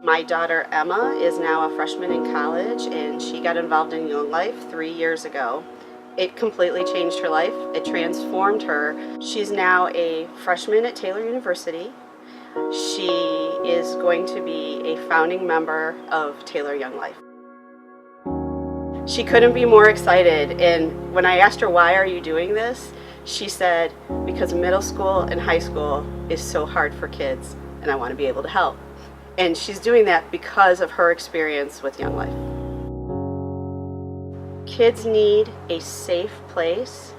My daughter Emma is now a freshman in college, and she got involved in Young Life 3 years ago. It completely changed her life. It transformed her. She's now a freshman at Taylor University. She is going to be a founding member of Taylor Young Life. She couldn't be more excited, and when I asked her, why are you doing this? She said, because middle school and high school is so hard for kids, and I want to be able to help. And she's doing that because of her experience with Young Life. Kids need a safe place,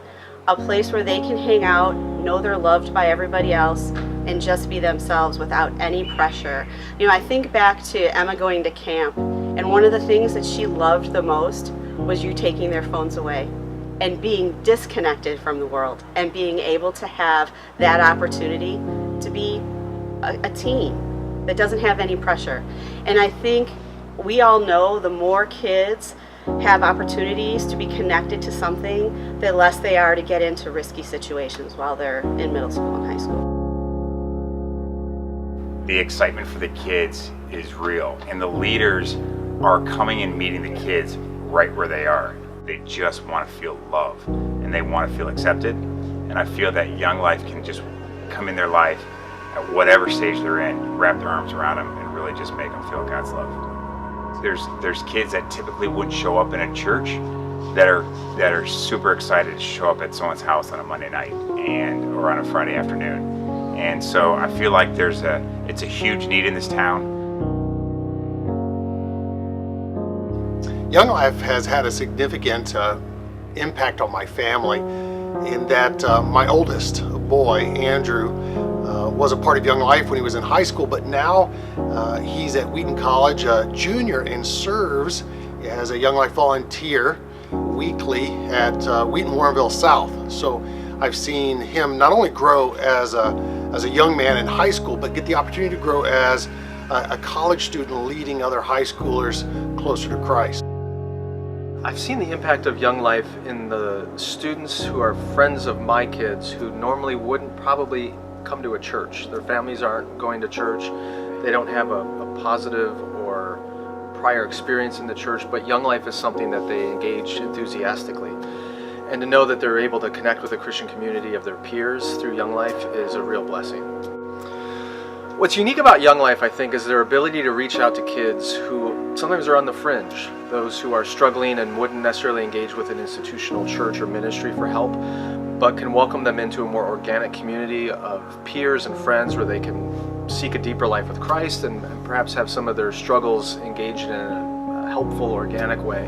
a place where they can hang out, know they're loved by everybody else, and just be themselves without any pressure. You know, I think back to Emma going to camp, and one of the things that she loved the most was you taking their phones away and being disconnected from the world and being able to have that opportunity to be a teen that doesn't have any pressure. And I think we all know the more kids have opportunities to be connected to something, the less they are to get into risky situations while they're in middle school and high school. The excitement for the kids is real, and the leaders are coming and meeting the kids right where they are. They just want to feel love, and they want to feel accepted. And I feel that Young Life can just come in their life at whatever stage they're in, wrap their arms around them, and really just make them feel God's love. There's kids that typically wouldn't show up in a church that are super excited to show up at someone's house on a Monday night or on a Friday afternoon. And so I feel like it's a huge need in this town. Young Life has had a significant impact on my family in that my oldest boy, Andrew, was a part of Young Life when he was in high school, but now he's at Wheaton College, a junior, and serves as a Young Life volunteer weekly at Wheaton Warrenville South. So I've seen him not only grow as a young man in high school, but get the opportunity to grow as a college student leading other high schoolers closer to Christ. I've seen the impact of Young Life in the students who are friends of my kids who normally wouldn't probably come to a church. Their families aren't going to church. They don't have a positive or prior experience in the church, but Young Life is something that they engage enthusiastically. And to know that they're able to connect with a Christian community of their peers through Young Life is a real blessing. What's unique about Young Life, I think, is their ability to reach out to kids who sometimes are on the fringe, those who are struggling and wouldn't necessarily engage with an institutional church or ministry for help, but can welcome them into a more organic community of peers and friends where they can seek a deeper life with Christ and perhaps have some of their struggles engaged in a helpful, organic way.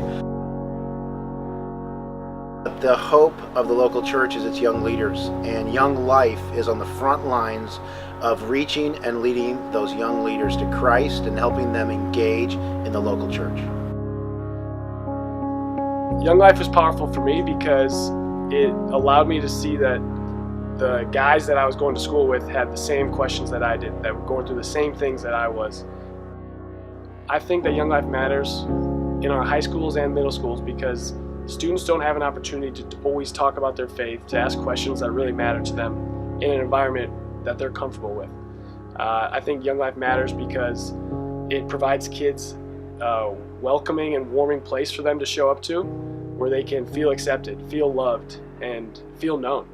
The hope of the local church is its young leaders, and Young Life is on the front lines of reaching and leading those young leaders to Christ and helping them engage in the local church. Young Life was powerful for me because it allowed me to see that the guys that I was going to school with had the same questions that I did, that were going through the same things that I was. I think that Young Life matters in our high schools and middle schools because students don't have an opportunity to always talk about their faith, to ask questions that really matter to them in an environment that they're comfortable with. I think Young Life matters because it provides kids a welcoming and warming place for them to show up to, where they can feel accepted, feel loved, and feel known.